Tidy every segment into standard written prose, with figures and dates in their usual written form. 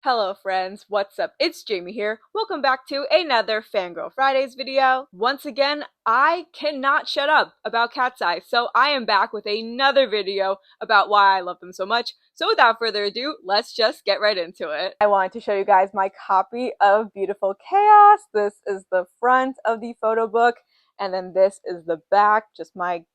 Hello friends, what's up? It's Jamie here. Welcome back to another Fangirl Fridays video. Once again, I cannot shut up about KATSEYE, so I am back with another video about why I love them so much. So without further ado, let's just get right into it. I wanted to show you guys my copy of Beautiful Chaos. This is the front of the photo book, and then this is the back. Just my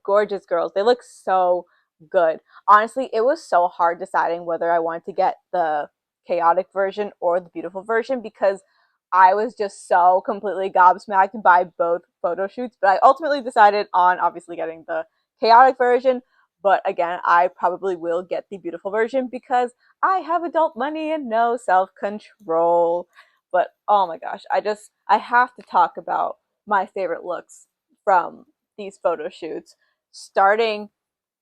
gorgeous girls. They look so good. Honestly, it was so hard deciding whether I wanted to get the chaotic version or the beautiful version because I was just so completely gobsmacked by both photo shoots. But I ultimately decided on obviously getting the chaotic version. But again, I probably will get the beautiful version because I have adult money and no self-control. But oh my gosh, I have to talk about my favorite looks from these photo shoots. Starting,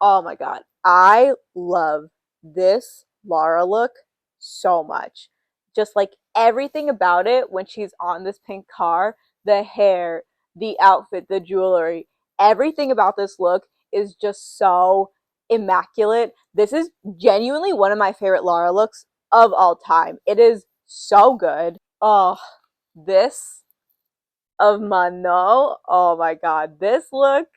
oh my god, I love this Lara look so much. Just like everything about it when she's on this pink car, the hair, the outfit, the jewelry, everything about this look is just so immaculate. This is genuinely one of my favorite Lara looks of all time. It is so good. Oh, this of Mano. Oh my god, this look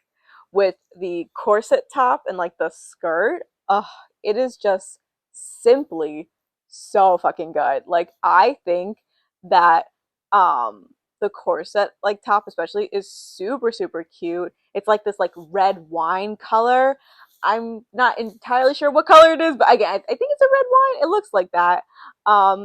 with the corset top and like the skirt, it is just simply so fucking good. Like I think that the corset like top especially is super cute. It's like this like red wine color. I'm not entirely sure what color it is, but again, I think it's a red wine. It looks like that.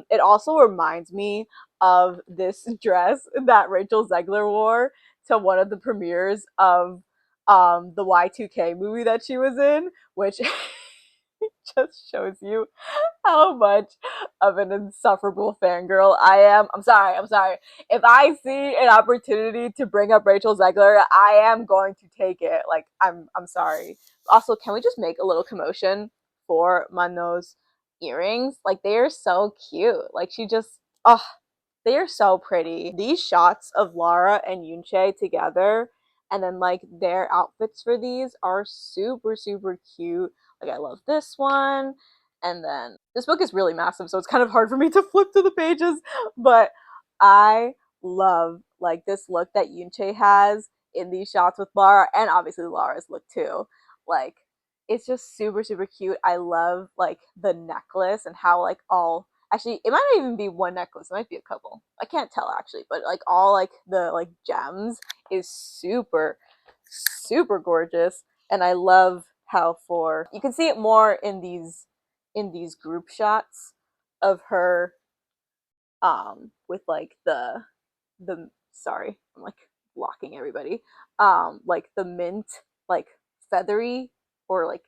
It also reminds me of this dress that Rachel Zegler wore to one of the premieres of the Y2K movie that she was in, which just shows you how much of an insufferable fangirl I am. I'm sorry. If I see an opportunity to bring up Rachel Zegler, I am going to take it. Like I'm sorry. Also, can we just make a little commotion for Mano's earrings? Like they are so cute. Like she just they are so pretty. These shots of Lara and Yunche together and then like their outfits for these are super cute. Like I love this one. And then this book is really massive, so it's kind of hard for me to flip through the pages, but I love like this look that Yunche has in these shots with Lara and obviously Lara's look too. Like it's just super cute. I love like the necklace and how like all actually it might not even be one necklace, it might be a couple, I can't tell actually, but like all like the like gems is super gorgeous. And I love how for you can see it more in these group shots of her with like the sorry, I'm like blocking everybody, like the mint like feathery or like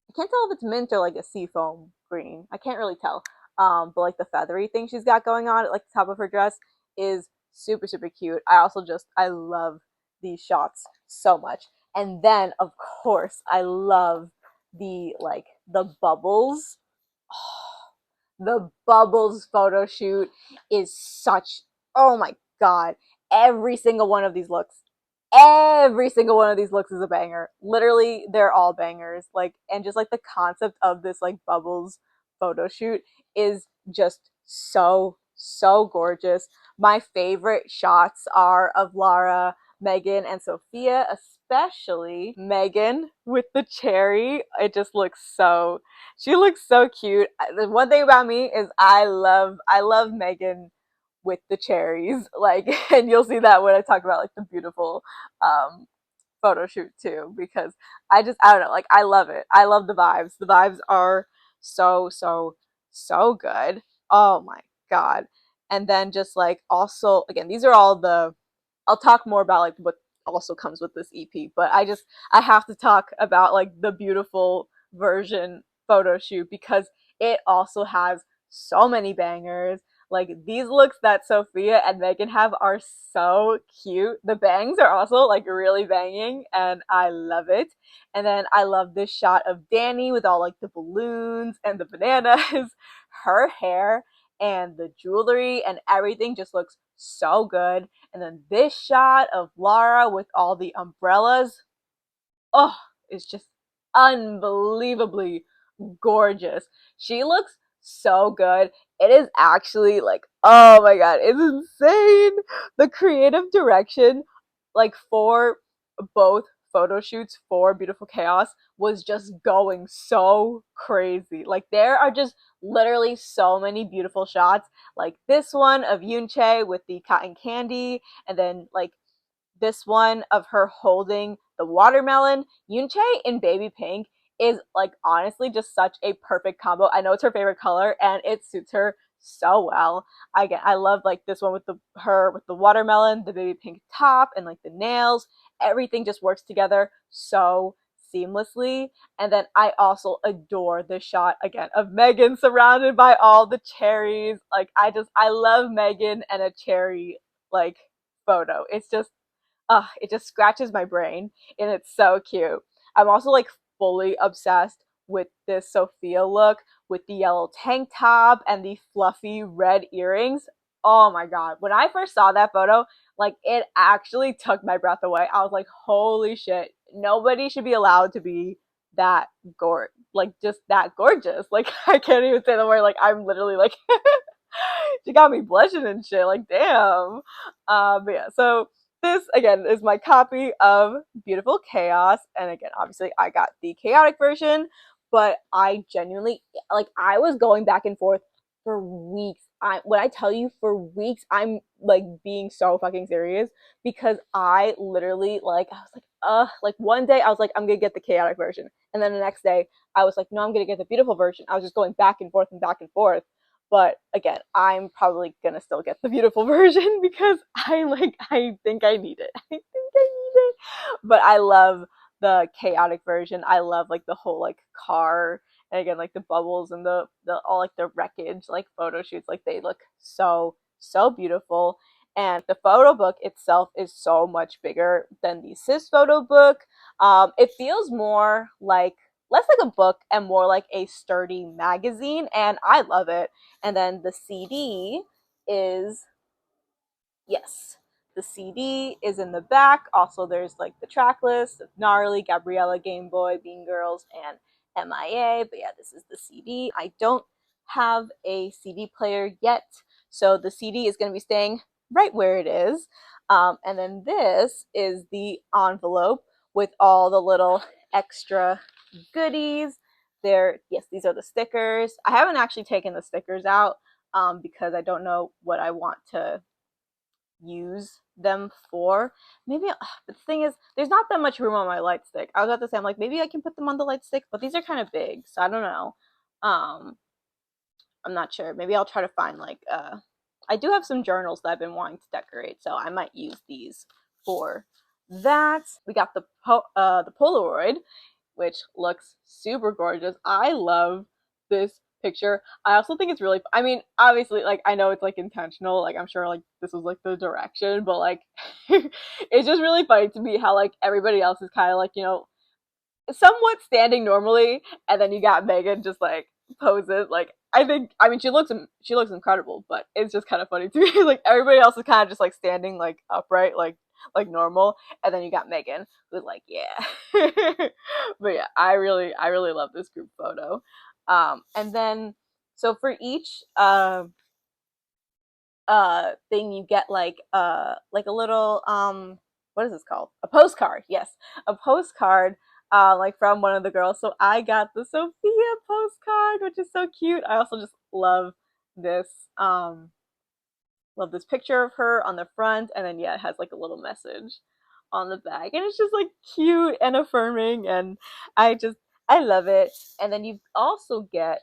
I can't tell if it's mint or like a seafoam green. I can't really tell. But like the feathery thing she's got going on at like the top of her dress is super cute. I love these shots so much. And then of course I love the bubbles. The bubbles photo shoot is such, oh my god, every single one of these looks, every single one of these looks is a banger. Literally they're all bangers. Like, and just like the concept of this like bubbles photo shoot is just so gorgeous. My favorite shots are of Lara, Megan, and Sophia, especially Megan with the cherry. It just looks so, she looks so cute. The one thing about me is I love Megan with the cherries. Like, and you'll see that when I talk about like the beautiful photo shoot too, because I don't know, like I love it. I love the vibes. The vibes are so good. Oh my god. And then just like also again, these are all the, I'll talk more about like what also comes with this EP, but I have to talk about like the beautiful version photo shoot because it also has so many bangers. Like these looks that Sophia and Megan have are so cute. The bangs are also like really banging and I love it. And then I love this shot of Danny with all like the balloons and the bananas. Her hair and the jewelry and everything just looks so good. And then this shot of Lara with all the umbrellas, it's just unbelievably gorgeous. She looks so good. It is actually like, oh my god, it's insane. The creative direction, like for both photo shoots for Beautiful Chaos, was just going so crazy. Like there are just literally so many beautiful shots. Like this one of Yoonchae with the cotton candy, and then like this one of her holding the watermelon. Yoonchae in baby pink is like honestly just such a perfect combo. I know it's her favorite color and it suits her so well. I love like this one with the her with the watermelon, the baby pink top, and like the nails. Everything just works together so seamlessly. And then I also adore the shot again of Megan surrounded by all the cherries. Like I love Megan and a cherry like photo. It's just it just scratches my brain and it's so cute. I'm also like fully obsessed with this Sophia look with the yellow tank top and the fluffy red earrings. Oh my god. When I first saw that photo, like it actually took my breath away. I was like, holy shit. Nobody should be allowed to be that like just that gorgeous. Like I can't even say the word. Like I'm literally like she got me blushing and shit. Like damn. But yeah, so this again is my copy of Beautiful Chaos, and again, obviously, I got the chaotic version, but I genuinely like I was going back and forth for weeks. When I tell you for weeks, I'm like being so fucking serious because I literally like I was like one day I was like I'm gonna get the chaotic version, and then the next day I was like no I'm gonna get the beautiful version. I was just going back and forth and back and forth. But again, I'm probably gonna still get the beautiful version because I think I need it. I think I need it. But I love the chaotic version. I love like the whole like car and again like the bubbles and the all like the wreckage like photo shoots. Like they look so beautiful. And the photo book itself is so much bigger than the sis photo book. It feels more like less like a book and more like a sturdy magazine, and I love it. And then the CD is, yes, the CD is in the back. Also, there's like the track list of Gnarly, Gabriella, Game Boy, Bean Girls, and MIA. But yeah, this is the CD. I don't have a CD player yet, so the CD is going to be staying right where it is. And then this is the envelope with all the little extra goodies. There, yes, these are the stickers. I haven't actually taken the stickers out because I don't know what I want to use them for. Maybe, but the thing is, there's not that much room on my light stick. I was about to say, I'm like, maybe I can put them on the light stick, but these are kind of big, so I don't know. Um, I'm not sure. Maybe I'll try to find like, I do have some journals that I've been wanting to decorate, so I might use these for that. We got the Polaroid, which looks super gorgeous. I love this picture. I also think it's really, I mean, obviously, like, I know it's like intentional. Like, I'm sure like this was like the direction, but like, it's just really funny to me how like everybody else is kind of like, somewhat standing normally, and then you got Megan just like poses. Like, I mean, she looks incredible, but it's just kind of funny to me. Like, everybody else is kind of just like standing like upright, like normal, and then you got Megan who's like, yeah. But yeah, I really love this group photo. And then so for each thing you get like a little what is this called, a postcard, yes, a postcard like from one of the girls. So I got the Sophia postcard, which is so cute. I also just this um love this picture of her on the front, and then yeah, it has like a little message on the back, and it's just like cute and affirming, and I just I love it. And then you also get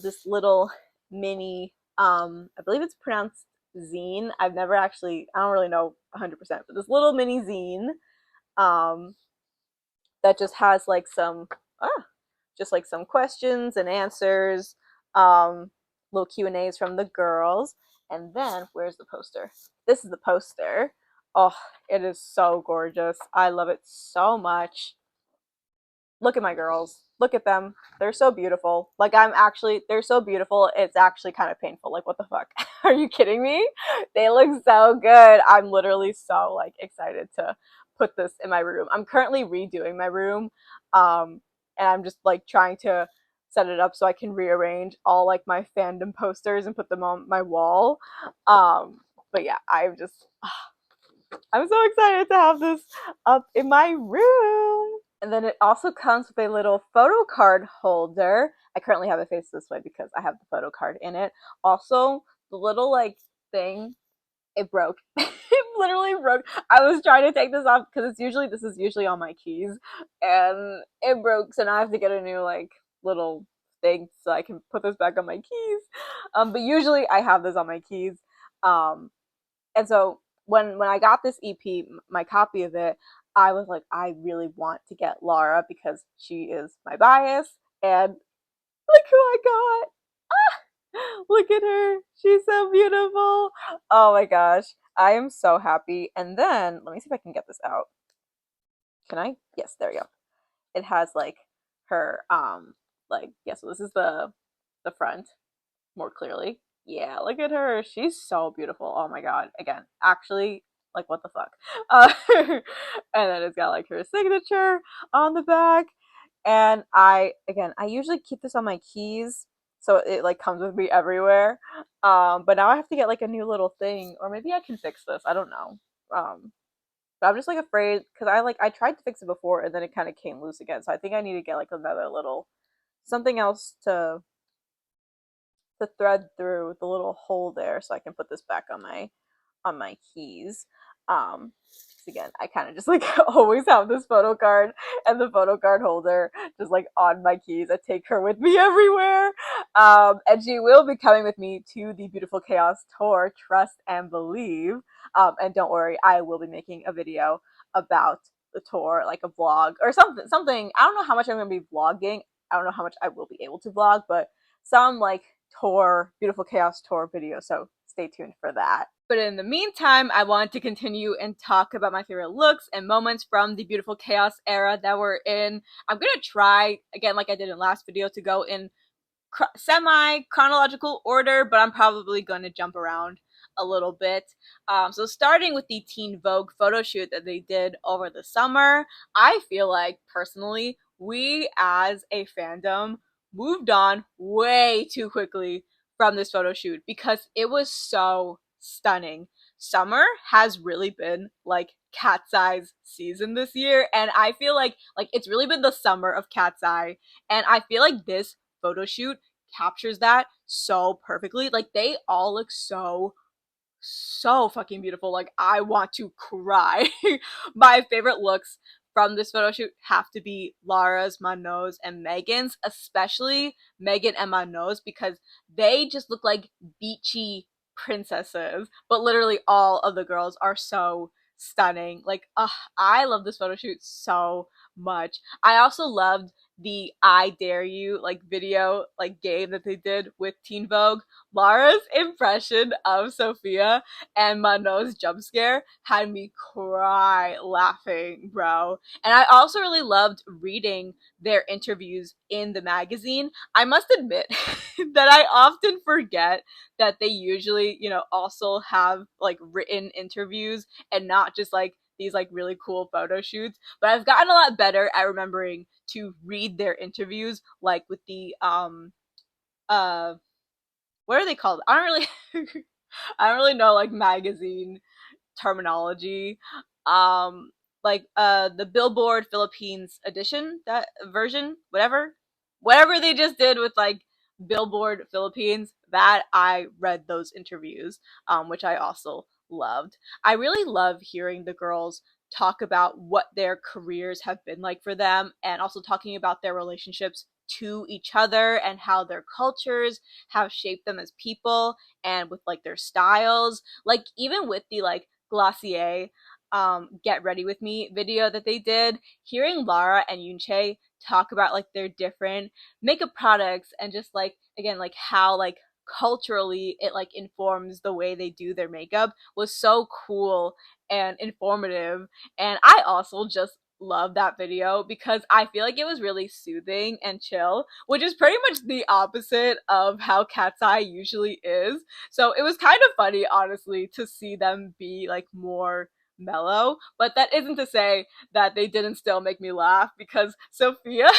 this little mini I believe it's pronounced zine. I don't really know 100%, but this little mini zine um that just has like some just like some questions and answers, little Q&As from the girls. And then where's the poster? This is the poster. Oh, it is so gorgeous. I love it so much. Look at my girls. Look at them. They're so beautiful. Like, they're so beautiful. It's actually kind of painful. Like, what the fuck? Are you kidding me? They look so good. I'm literally so like excited to put this in my room. I'm currently redoing my room. And I'm just like trying to set it up so I can rearrange all like my fandom posters and put them on my wall. But yeah, I'm so excited to have this up in my room. And then it also comes with a little photo card holder. I currently have it faced this way because I have the photo card in it. Also, the little like thing, it broke. It literally broke. I was trying to take this off because this is usually on my keys, and it broke. So now I have to get a new like little thing so I can put this back on my keys. But usually I have this on my keys. Um, and so when I got this EP, my copy of it, I was like, I really want to get Laura because she is my bias, and look who I got. Look at her. She's so beautiful. Oh my gosh. I am so happy. And then let me see if I can get this out. Can I? Yes, there we go. It has like her like yeah, so this is the front more clearly. Yeah, look at her. She's so beautiful. Oh my god. Again, actually, like what the fuck? And then it's got like her signature on the back. And I usually keep this on my keys so it like comes with me everywhere. But now I have to get like a new little thing, or maybe I can fix this. I don't know. But I'm just like afraid because I tried to fix it before and then it kind of came loose again. So I think I need to get like another little something else to thread through the little hole there so I can put this back on my keys. Again, I kind of just like always have this photo card and the photo card holder just like on my keys. I take her with me everywhere. And she will be coming with me to the Beautiful Chaos tour, trust and believe. And don't worry, I will be making a video about the tour, like a vlog or something. I don't know how much I'm going to be vlogging. I don't know how much I will be able to vlog, but some like tour, Beautiful Chaos tour video. So stay tuned for that. But in the meantime, I want to continue and talk about my favorite looks and moments from the Beautiful Chaos era that we're in. I'm gonna try, again, like I did in last video, to go in semi-chronological order, but I'm probably gonna jump around a little bit. So starting with the Teen Vogue photo shoot that they did over the summer, I feel like, personally, we as a fandom moved on way too quickly from this photo shoot because it was so stunning. Summer has really been like KATSEYE's season this year, and I feel like it's really been the summer of KATSEYE, and I feel like this photo shoot captures that so perfectly. Like they all look so fucking beautiful. Like I want to cry. My favorite looks from this photo shoot have to be Lara's, Mano's, and Megan's, especially Megan and Mano's, because they just look like beachy princesses. But literally all of the girls are so stunning. Like, I love this photo shoot so much. I also loved the I Dare You like video like game that they did with Teen Vogue. Lara's impression of Sophia and Mano's jump scare had me cry laughing, bro. And I also really loved reading their interviews in the magazine. I must admit that I often forget that they usually, also have like written interviews and not just like these like really cool photo shoots. But I've gotten a lot better at remembering to read their interviews, like with the uh what are they called? I don't really I don't really know like magazine terminology. Um the Billboard Philippines edition, that version, whatever they just did with like Billboard Philippines, that I read those interviews, which I also loved. I really love hearing the girls talk about what their careers have been like for them, and also talking about their relationships to each other and how their cultures have shaped them as people, and with like their styles, like even with the like Glossier Get Ready With Me video that they did, hearing Lara and Yunche talk about like their different makeup products and just like again like how like culturally it like informs the way they do their makeup was so cool and informative. And I also just love that video because I feel like it was really soothing and chill, which is pretty much the opposite of how KATSEYE usually is. So it was kind of funny, honestly, to see them be like more mellow. But that isn't to say that they didn't still make me laugh, because Sophia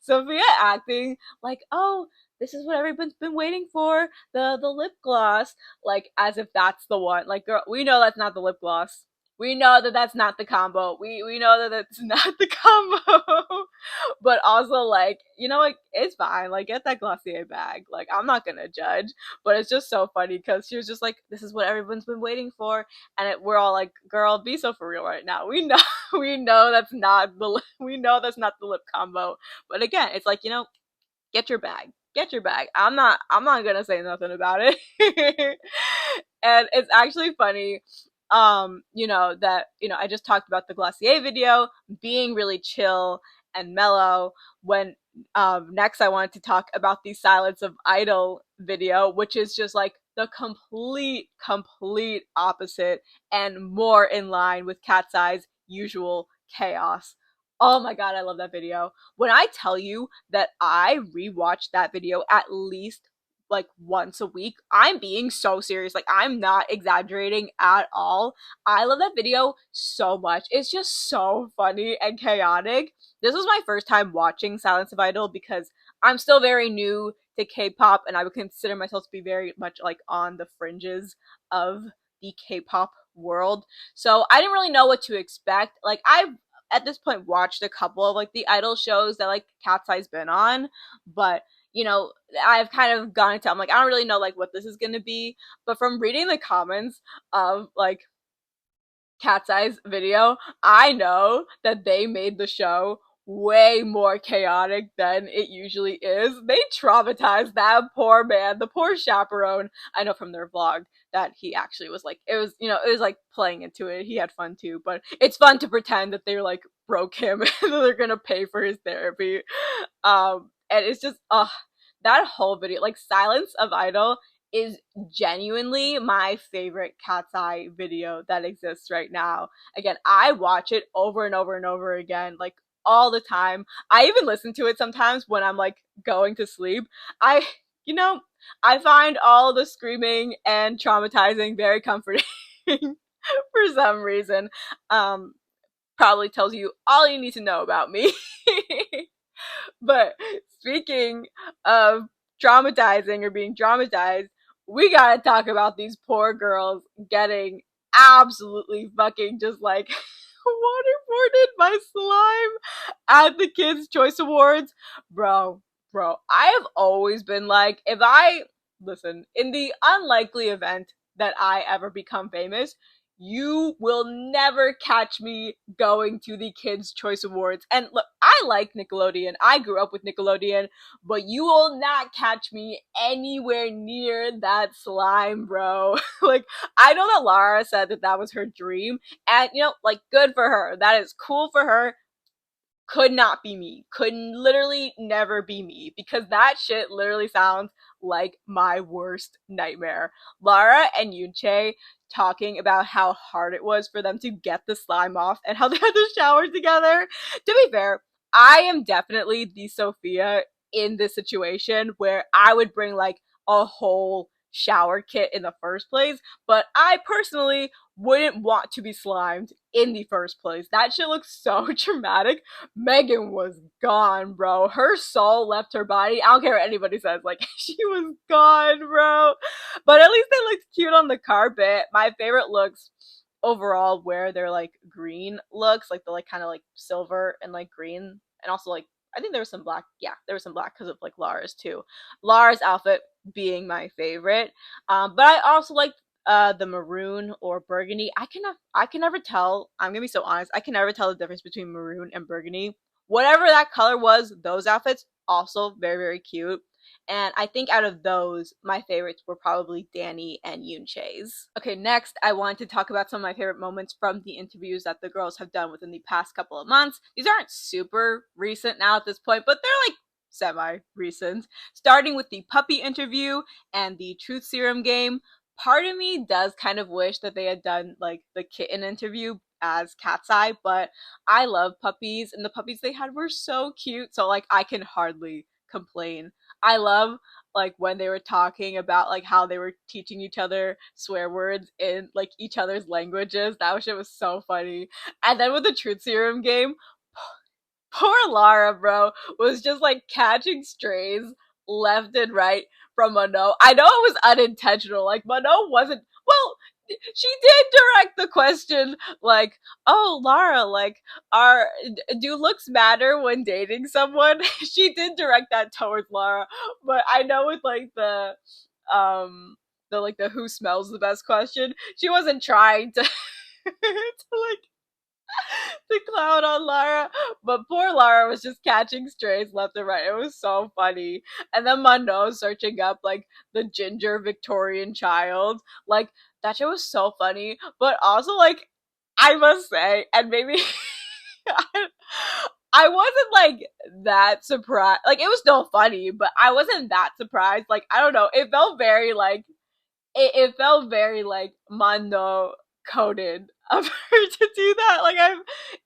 Sophia acting like, oh, this is what everyone's been waiting for, the lip gloss, like as if that's the one. Like, girl, we know that's not the lip gloss. We know that that's not the combo. We know that that's not the combo. But also, like, you know, like, it's fine. Like, get that Glossier bag. Like, I'm not gonna judge. But it's just so funny because she was just like, this is what everyone's been waiting for. And we're all like, girl, be so for real right now. We know, we know that's not the lip combo. But again, it's like, you know, get your bag. Get your bag. I'm not gonna say nothing about it. And it's actually funny, you know, that, you know, I just talked about the Glossier video being really chill and mellow when next I wanted to talk about the Silence of Idol video, which is just like the complete opposite and more in line with KATSEYE's usual chaos. Oh my god, I love that video. When I tell you that I rewatch that video at least like once a week, I'm being so serious. Like, I'm not exaggerating at all. I love that video so much. It's just so funny and chaotic. This was my first time watching Silence of Idol because I'm still very new to K-pop and I would consider myself to be very much like on the fringes of the K-pop world. So I didn't really know what to expect. Like, I've at this point watched a couple of like the idol shows that like KATSEYE's been on, but you know, I've kind of gone into, I'm like, I don't really know like what this is gonna be. But from reading the comments of like KATSEYE's video, I know that they made the show way more chaotic than it usually is. They traumatized that poor man, the poor chaperone. I know from their vlog that he actually was like, it was, you know, it was like playing into it. He had fun too, but it's fun to pretend that they like broke him and they're gonna pay for his therapy. And it's just, that whole video, like Silence of Idol, is genuinely my favorite KATSEYE video that exists right now. Again, I watch it over and over and over again, like all the time. I even listen to it sometimes when I'm like going to sleep. I, you know, I find all the screaming and traumatizing very comforting for some reason. Probably tells you all you need to know about me. But speaking of traumatizing or being traumatized, we gotta talk about these poor girls getting absolutely fucking just like waterboarded by slime at the Kids' Choice Awards. Bro, I have always been like, if I listen, in the unlikely event that I ever become famous, you will never catch me going to the Kids' Choice Awards. And look, I like Nickelodeon. I grew up with Nickelodeon, but you will not catch me anywhere near that slime, bro. Like, I know that Lara said that that was her dream, and you know, like, good for her. That is cool for her. Could not be me. Could literally never be me because that shit literally sounds like my worst nightmare. Lara and Yunche talking about how hard it was for them to get the slime off and how they had to shower together. To be fair, I am definitely the Sophia in this situation where I would bring like a whole shower kit in the first place, but I personally wouldn't want to be slimed in the first place. That shit looks so traumatic. Megan was gone, bro. Her soul left her body. I don't care what anybody says. Like, she was gone, bro. But at least they looked cute on the carpet. My favorite looks overall where they're like green looks, like the like kind of like silver and like green. And also like, I think there was some black. Yeah, there was some black because of like Lara's too. Lara's outfit being my favorite. But I also like the maroon or burgundy. I can never tell. I'm gonna be so honest. I can never tell the difference between maroon and burgundy. Whatever that color was, those outfits also very cute. And I think out of those, my favorites were probably Danny and Yoonche's. Okay, next I wanted to talk about some of my favorite moments from the interviews that the girls have done within the past couple of months. These aren't super recent now at this point, but they're like semi-recent. Starting with the puppy interview and the truth serum game. Part of me does kind of wish that they had done like the kitten interview as KATSEYE, but I love puppies and the puppies they had were so cute, so like I can hardly complain. I love like when they were talking about like how they were teaching each other swear words in like each other's languages. That shit was so funny. And then with the truth serum game, Poor Lara, bro, was just like catching strays left and right from Mano. I know it was unintentional. Like Mano wasn't. Well, she did direct the question, like, "Oh, Lara, like, are do looks matter when dating someone?" She did direct that towards Lara, but I know with like um the who smells the best question, she wasn't trying to to like the clown on Lara. But poor Lara was just catching strays left and right. It was so funny. And then Mondo searching up like the ginger Victorian child. Like that shit was so funny. But also like I must say, and maybe I wasn't like that surprised. Like it was still funny, but I wasn't that surprised. Like I don't know. It felt very like it felt very like Mando coded of her to do that. Like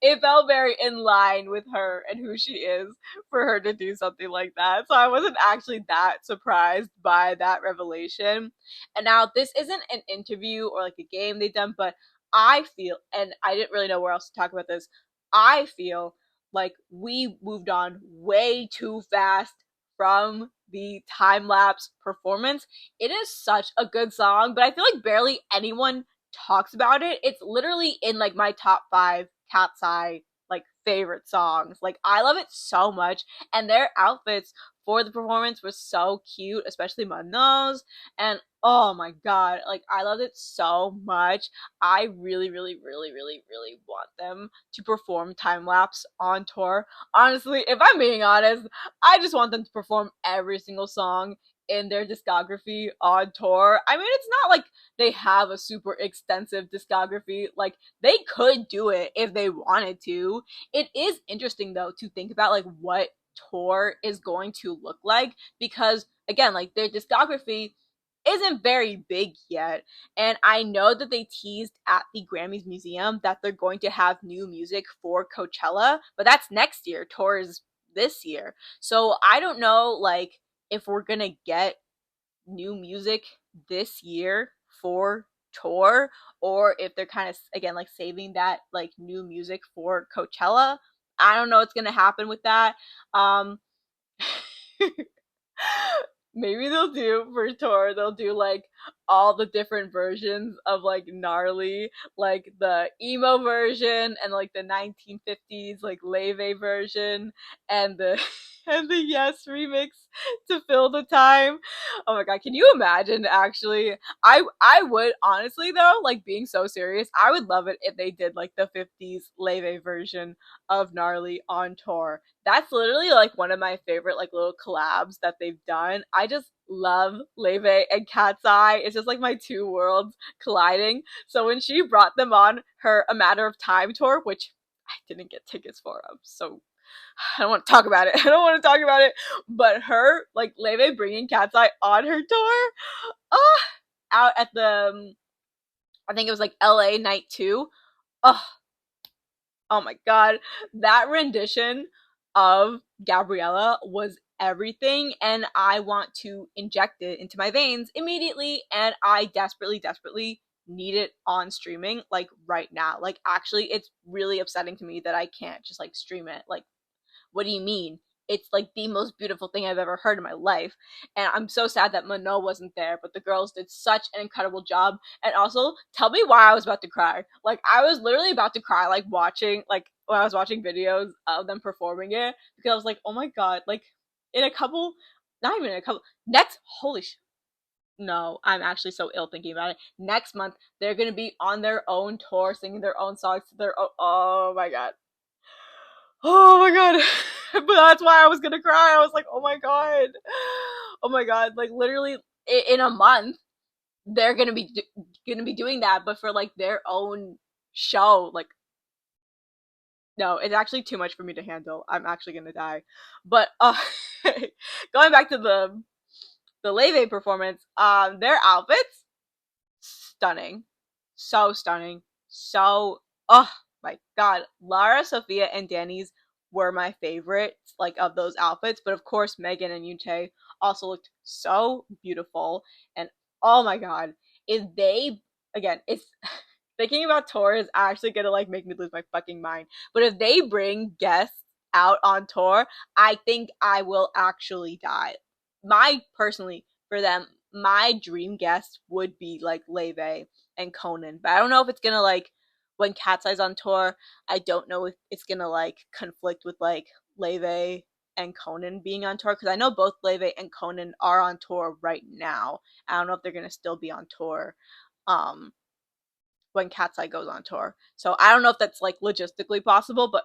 it felt very in line with her and who she is for her to do something like that. So I wasn't actually that surprised by that revelation. And now this isn't an interview or like a game they've done, but I feel, and I didn't really know where else to talk about this. I feel like we moved on way too fast from the time lapse performance. It is such a good song, but I feel like barely anyone talks about it. It's literally in like my top 5 KATSEYE like favorite songs. Like I love it so much, and their outfits for the performance were so cute, especially Mano's. And oh my god, like I loved it so much. I really, really, really, really, really want them to perform time lapse on tour. Honestly, if I'm being honest, I just want them to perform every single song in their discography on tour. I mean, it's not like they have a super extensive discography. Like, they could do it if they wanted to. It is interesting, though, to think about, like, what tour is going to look like because, again, like, their discography isn't very big yet. And I know that they teased at the Grammys Museum that they're going to have new music for Coachella, but that's next year. Tour is this year. So I don't know, like, if we're gonna get new music this year for tour or if they're kind of again like saving that like new music for Coachella. I don't know what's gonna happen with that. um Maybe they'll do for tour, they'll do like all the different versions of like gnarly, like the emo version and like the 1950s like leve version and the and the yes remix to fill the time. Oh my god, can you imagine actually? I would honestly though, like being so serious, I would love it if they did like the 50s leve version of gnarly on tour. That's literally like one of my favorite like little collabs that they've done. I just love Leve and KATSEYE. It's just like my two worlds colliding. So when she brought them on her A Matter of Time tour, which I didn't get tickets for, so I don't want to talk about it. I don't want to talk about it. But her, like Leve bringing KATSEYE on her tour, oh, out at the, I think it was like LA night 2. Oh, oh my god, that rendition of Gabriella was everything, and I want to inject it into my veins immediately, and I desperately, desperately need it on streaming like right now. Like actually, it's really upsetting to me that I can't just like stream it. Like what do you mean? It's like the most beautiful thing I've ever heard in my life. And I'm so sad that Mano wasn't there, but the girls did such an incredible job. And also, tell me why I was about to cry. Like, I was literally about to cry, like, watching, like, when I was watching videos of them performing it, because I was like, oh my god, like, in a couple, not even in a couple, next, holy sh. No, I'm actually so ill thinking about it. Next month, they're gonna be on their own tour, singing their own songs to their own. Oh my god. Oh my god. But that's why I was gonna cry. I was like, oh my god. Oh my god. Like literally in a month, they're gonna be doing that, but for like their own show. Like no, it's actually too much for me to handle. I'm actually gonna die. But going back to the Leve performance, their outfits stunning, so stunning, so oh my god, Lara, Sophia, and Danny's were my favorites like of those outfits, but of course Megan and Yuntae also looked so beautiful. And oh my god, if they again, it's thinking about tour is actually gonna like make me lose my fucking mind. But if they bring guests out on tour, I think I will actually die. Personally, for them, my dream guest would be like Leve and Conan, but I don't know if it's gonna like when KATSEYE's on tour. I don't know if it's gonna like conflict with like Leve and Conan being on tour, because I know both Leve and Conan are on tour right now. I don't know if they're gonna still be on tour when KATSEYE goes on tour. So I don't know if that's like logistically possible, but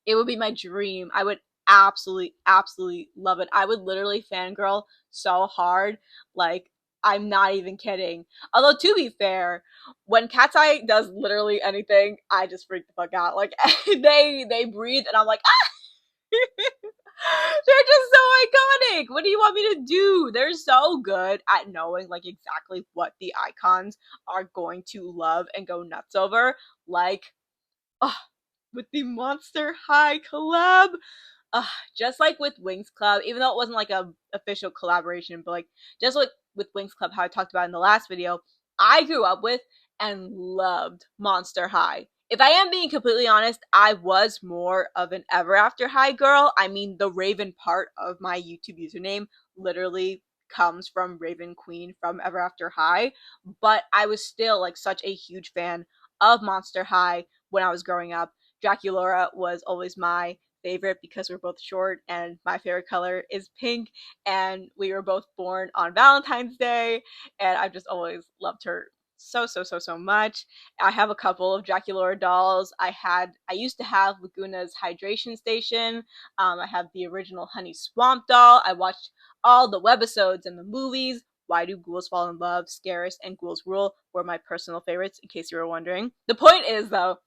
it would be my dream. I would absolutely love it. I would literally fangirl so hard. Like, I'm not even kidding. Although, to be fair, when KATSEYE does literally anything, I just freak the fuck out. Like, they breathe and I'm like, ah! They're just so iconic. What do you want me to do? They're so good at knowing like exactly what the icons are going to love and go nuts over. Like, oh, with the Monster High collab, uh, just like with Wings Club, even though it wasn't like a official collaboration, but like just like with Wings Club, how I talked about in the last video, I grew up with and loved Monster High. If I am being completely honest, I was more of an Ever After High girl. I mean, the Raven part of my YouTube username literally comes from Raven Queen from Ever After High, but I was still like such a huge fan of Monster High when I was growing up. Draculaura was always my favorite because we're both short and my favorite color is pink, and we were both born on Valentine's Day, and I've just always loved her so much. I have a couple of Draculaura dolls. I used to have Laguna's hydration station. I have the original Honey Swamp doll. I watched all the webisodes and the movies. Why Do Ghouls Fall in Love, Scarus, and Ghouls Rule were my personal favorites, in case you were wondering. The point is, though,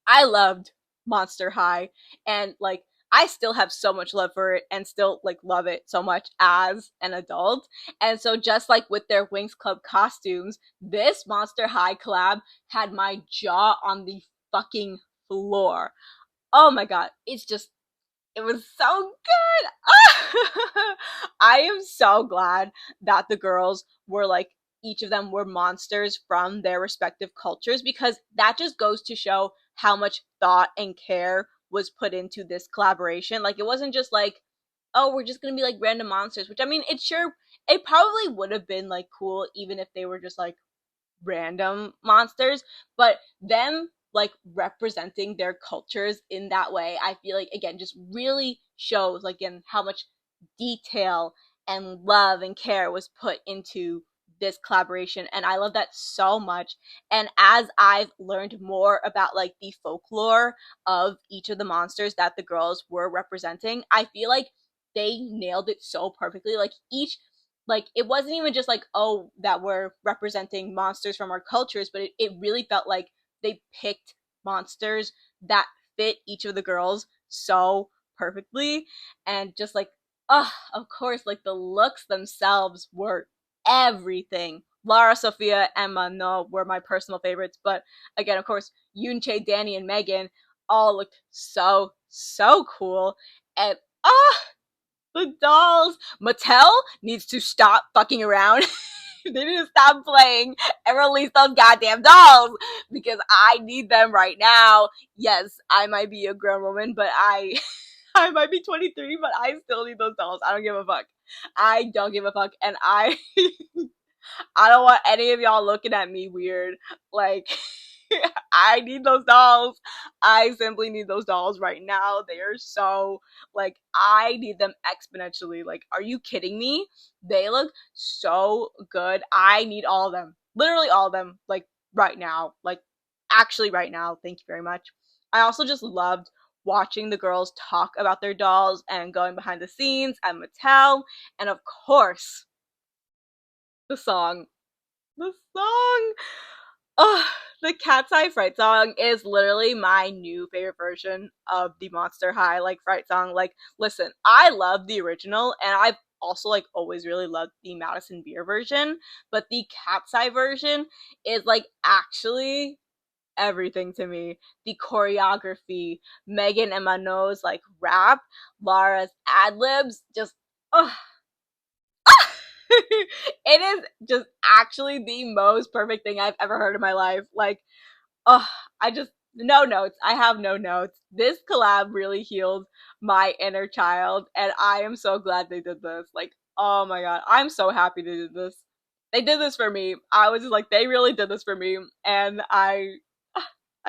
I loved Monster High, and like I still have so much love for it and still like love it so much as an adult. And so just like with their Wings Club costumes, this Monster High collab had my jaw on the fucking floor. Oh my god, it was so good. I am so glad that the girls were like, each of them were monsters from their respective cultures, because that just goes to show how much thought and care was put into this collaboration. Like, it wasn't just like, oh, we're just gonna be like random monsters, which I mean, it probably would have been like cool even if they were just like random monsters, but them like representing their cultures in that way, I feel like again just really shows like in how much detail and love and care was put into this collaboration, and I love that so much. And as I've learned more about like the folklore of each of the monsters that the girls were representing, I feel like they nailed it so perfectly. Like each, like it wasn't even just like, oh, that we're representing monsters from our cultures, but it really felt like they picked monsters that fit each of the girls so perfectly. And just like, of course, like the looks themselves were everything. Lara, Sophia, and Mano were my personal favorites, but again, of course, Yunche, Danny, and Megan all looked so cool. And the dolls. Mattel needs to stop fucking around. They need to stop playing and release those goddamn dolls, because I need them right now. Yes, I might be a grown woman, but I might be 23, but I still need those dolls. I don't give a fuck. I don't give a fuck, and I don't want any of y'all looking at me weird. Like, I need those dolls. I simply need those dolls right now. They are so, like, I need them exponentially. Like, are you kidding me? They look so good. I need all of them. Literally all of them. Like, right now. Like, actually right now. Thank you very much. I also just loved watching the girls talk about their dolls and going behind the scenes at Mattel. And of course, the song. The song! Oh, the KATSEYE Fright song is literally my new favorite version of the Monster High like Fright song. Like, listen, I love the original, and I've also like always really loved the Madison Beer version, but the KATSEYE version is like actually everything to me. The choreography, Megan and Mano's like rap, Lara's ad libs, just it is just actually the most perfect thing I've ever heard in my life. Like, oh, I just No notes. I have no notes. This collab really healed my inner child, and I am so glad they did this. Like, oh my god, I'm so happy they did this. They did this for me. I was just like, they really did this for me, and I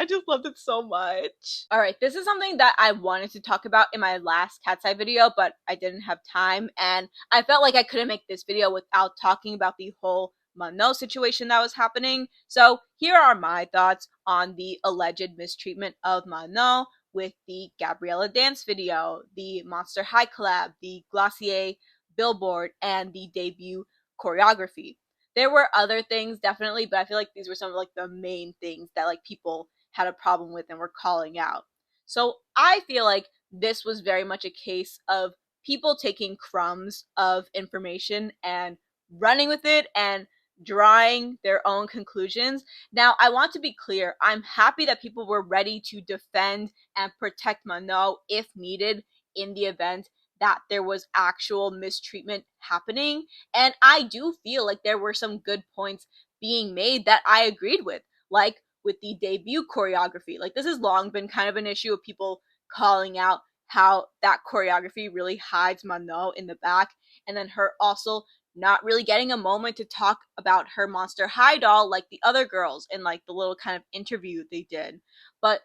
just loved it so much. Alright, this is something that I wanted to talk about in my last Cat's Eye video, but I didn't have time, and I felt like I couldn't make this video without talking about the whole Mano situation that was happening. So here are my thoughts on the alleged mistreatment of Mano with the Gabriella dance video, the Monster High collab, the Glossier billboard, and the debut choreography. There were other things definitely, but I feel like these were some of like the main things that like people had a problem with and were calling out. So I feel like this was very much a case of people taking crumbs of information and running with it and drawing their own conclusions. Now, I want to be clear. I'm happy that people were ready to defend and protect Mano if needed in the event that there was actual mistreatment happening. And I do feel like there were some good points being made that I agreed with, like with the debut choreography. Like, this has long been kind of an issue of people calling out how that choreography really hides Mano in the back, and then her also not really getting a moment to talk about her Monster High doll like the other girls in like the little kind of interview they did. But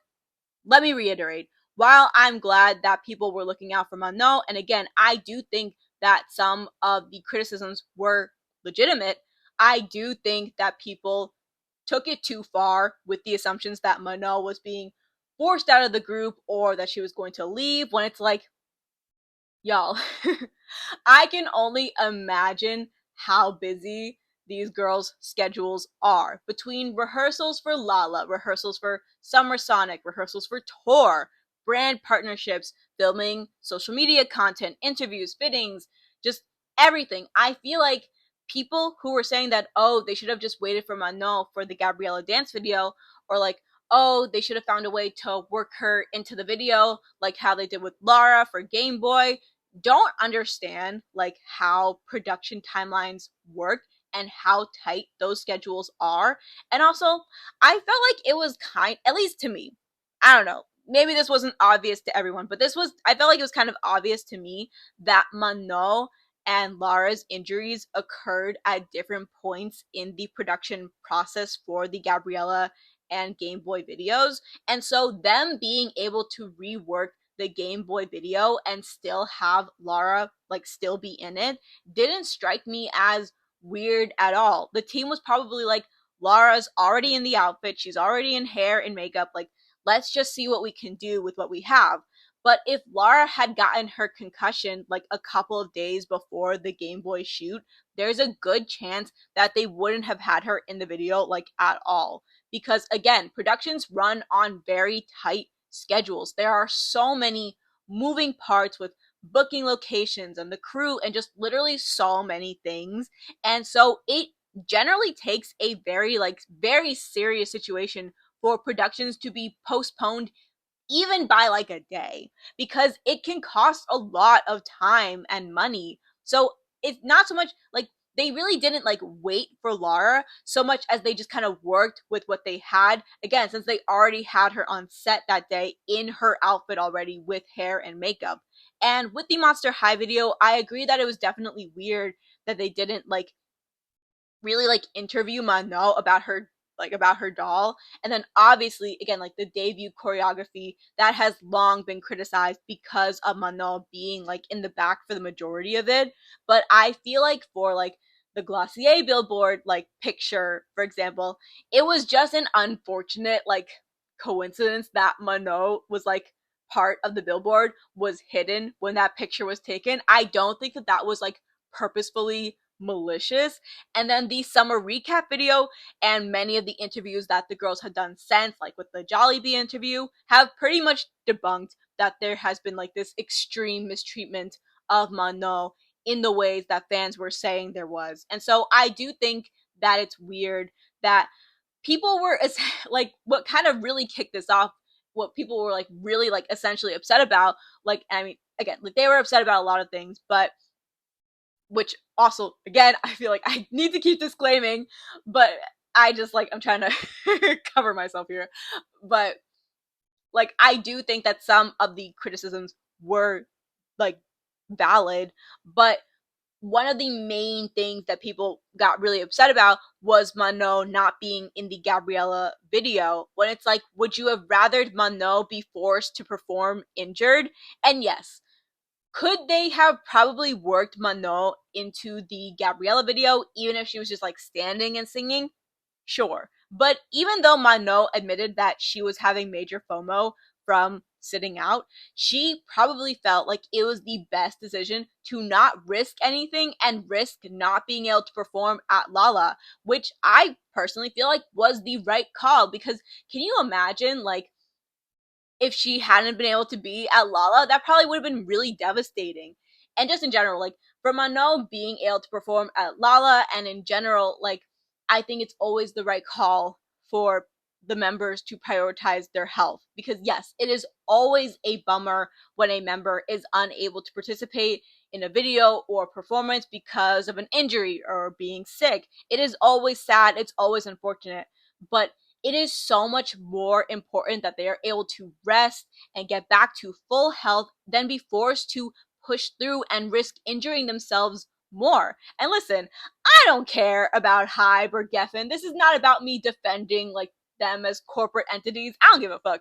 let me reiterate, while I'm glad that people were looking out for Mano, and again, I do think that some of the criticisms were legitimate, I do think that people took it too far with the assumptions that Mano was being forced out of the group or that she was going to leave, when it's like, y'all, I can only imagine how busy these girls' schedules are between rehearsals for Lala, rehearsals for Summer Sonic, rehearsals for tour, brand partnerships, filming social media content, interviews, fittings, just everything. I feel like people who were saying that, oh, they should have just waited for Manon for the Gabriella dance video, or like, oh, they should have found a way to work her into the video, like how they did with Lara for Game Boy, don't understand like how production timelines work and how tight those schedules are. And also, I felt like it was at least to me, I don't know, maybe this wasn't obvious to everyone, but I felt like it was kind of obvious to me that Mano and Lara's injuries occurred at different points in the production process for the Gabriella and Game Boy videos. And so them being able to rework the Game Boy video and still have Lara like still be in it didn't strike me as weird at all. The team was probably like, Lara's already in the outfit, she's already in hair and makeup, like let's just see what we can do with what we have. But if Lara had gotten her concussion like a couple of days before the Game Boy shoot, there's a good chance that they wouldn't have had her in the video like at all. Because again, productions run on very tight schedules. There are so many moving parts with booking locations and the crew and just literally so many things. And so it generally takes a very serious situation for productions to be postponed even by like a day, because it can cost a lot of time and money. So it's not so much like they really didn't like wait for Lara so much as they just kind of worked with what they had. Again, since they already had her on set that day in her outfit already with hair and makeup. And with the Monster High video, I agree that it was definitely weird that they didn't like really like interview Mano about her doll. And then obviously again like the debut choreography that has long been criticized because of Mano being like in the back for the majority of it. But I feel like for like the Glossier billboard like picture, for example, it was just an unfortunate like coincidence that Mano was like part of the billboard was hidden when that picture was taken. I don't think that that was like purposefully malicious. And then the summer recap video and many of the interviews that the girls had done since, like with the Jollibee interview, have pretty much debunked that there has been like this extreme mistreatment of Mano in the ways that fans were saying there was. And so I do think that it's weird that people were like, what kind of really kicked this off, what people were like really like essentially upset about, like, I mean, again, like they were upset about a lot of things, but which also again I feel like I need to keep disclaiming, but I just like I'm trying to cover myself here. But Like, I do think that some of the criticisms were like valid, but one of the main things that people got really upset about was Mano not being in the Gabriella video. When it's like, would you have rather Mano be forced to perform injured? And yes, could they have probably worked Mano into the Gabriella video even if she was just like standing and singing? Sure. But even though Mano admitted that she was having major FOMO from sitting out, she probably felt like it was the best decision to not risk anything and risk not being able to perform at Lala, which I personally feel like was the right call. Because can you imagine, like, if she hadn't been able to be at Lala, that probably would have been really devastating. And just in general, like, for Mano being able to perform at Lala, and in general, like, I think it's always the right call for the members to prioritize their health. Because yes, it is always a bummer when a member is unable to participate in a video or performance because of an injury or being sick. It is always sad, it's always unfortunate. But it is so much more important that they are able to rest and get back to full health than be forced to push through and risk injuring themselves more. And listen, I don't care about Hybe or Geffen. This is not about me defending like them as corporate entities. I don't give a fuck.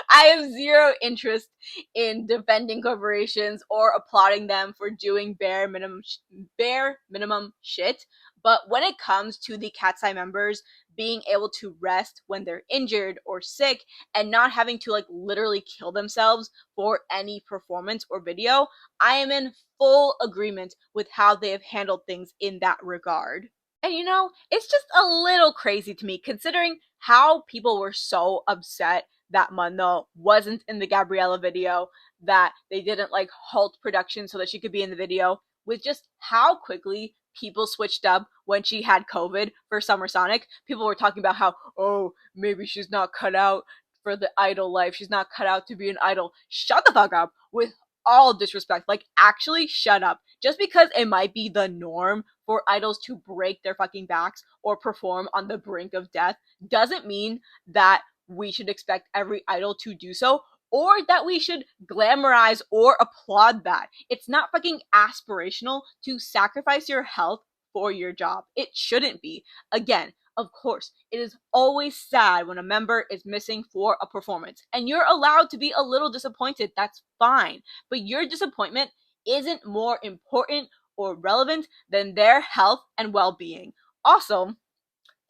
I have zero interest in defending corporations or applauding them for doing bare minimum shit. But when it comes to the KATSEYE members being able to rest when they're injured or sick and not having to like literally kill themselves for any performance or video, I am in full agreement with how they have handled things in that regard. And you know, it's just a little crazy to me considering how people were so upset that Mano wasn't in the Gabriella video, that they didn't like halt production so that she could be in the video, with just how quickly people switched up when she had COVID for Summer Sonic. People were talking about how, oh, maybe she's not cut out for the idol life. She's not cut out to be an idol. Shut the fuck up. With all disrespect, like, actually shut up. Just because it might be the norm for idols to break their fucking backs or perform on the brink of death doesn't mean that we should expect every idol to do so, or that we should glamorize or applaud that. It's not fucking aspirational to sacrifice your health for your job. It shouldn't be. Again, of course, it is always sad when a member is missing for a performance, and you're allowed to be a little disappointed. That's fine. But your disappointment isn't more important or relevant than their health and well-being. Also,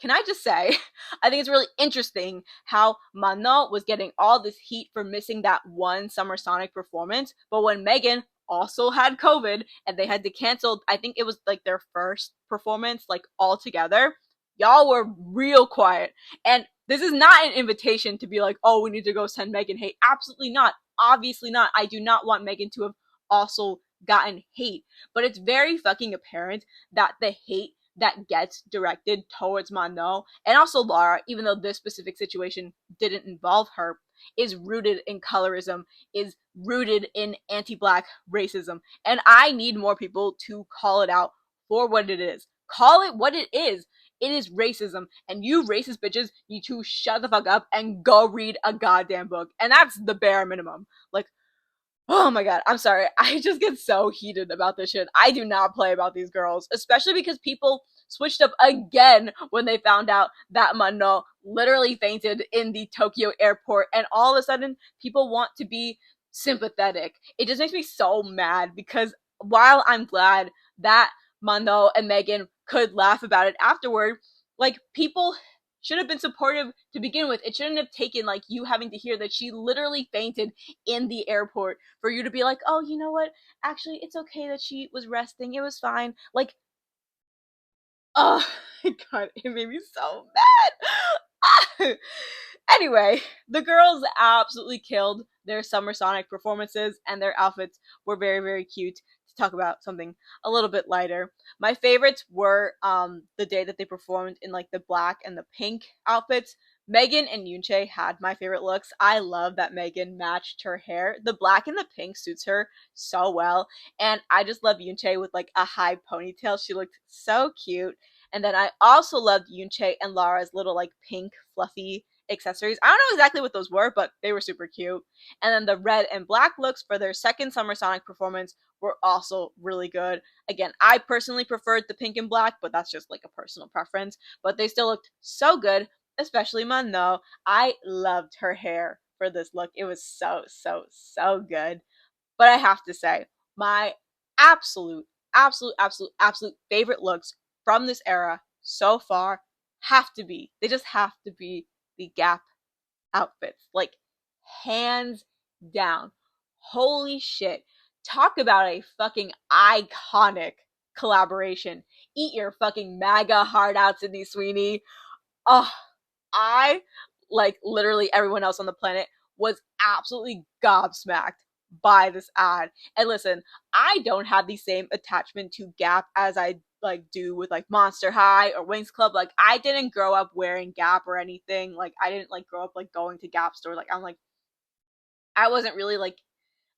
can I just say, I think it's really interesting how Mano was getting all this heat for missing that one Summer Sonic performance, but when Megan also had COVID and they had to cancel, I think it was like their first performance, like all together, y'all were real quiet. And this is not an invitation to be like, oh, we need to go send Megan hate. Absolutely not. Obviously not. I do not want Megan to have also gotten hate. But it's very fucking apparent that the hate that gets directed towards Mano and also Lara, even though this specific situation didn't involve her, is rooted in colorism, is rooted in anti-black racism. And I need more people to call it out for what it is. Call it what it is. It is racism, and you racist bitches need to shut the fuck up and go read a goddamn book. And that's the bare minimum. Like, oh my god, I'm sorry. I just get so heated about this shit. I do not play about these girls, especially because people switched up again when they found out that Mano literally fainted in the Tokyo airport, and all of a sudden people want to be sympathetic. It just makes me so mad because while I'm glad that Mano and Megan could laugh about it afterward, like, people should have been supportive to begin with. It shouldn't have taken like you having to hear that she literally fainted in the airport for you to be like, oh, you know what? Actually, it's okay that she was resting. It was fine. Like, oh my god, it made me so mad. Anyway, the girls absolutely killed their Summer Sonic performances, and their outfits were very, very cute. To talk about something a little bit lighter, my favorites were the day that they performed in like the black and the pink outfits. Megan and Yoonchae had my favorite looks. I love that Megan matched her hair. The black and the pink suits her so well. And I just love Yoonchae with like a high ponytail. She looked so cute. And then I also loved Yoonchae and Lara's little like pink fluffy accessories. I don't know exactly what those were, but they were super cute. And then the red and black looks for their second Summer Sonic performance were also really good. Again, I personally preferred the pink and black, but that's just like a personal preference. But they still looked so good, especially Mano. I loved her hair for this look. It was so, so, so good. But I have to say, my absolute, absolute favorite looks from this era so far have to be, they just have to be the Gap outfits. Like, hands down. Holy shit. Talk about a fucking iconic collaboration. Eat your fucking MAGA heart out, Sydney Sweeney. Oh, I, like literally everyone else on the planet, was absolutely gobsmacked by this ad. And listen, I don't have the same attachment to Gap as I like do with like Monster High or Wings Club. Like, I didn't grow up wearing Gap or anything. Like, I didn't like grow up like going to Gap store. Like, I'm like, I wasn't really like,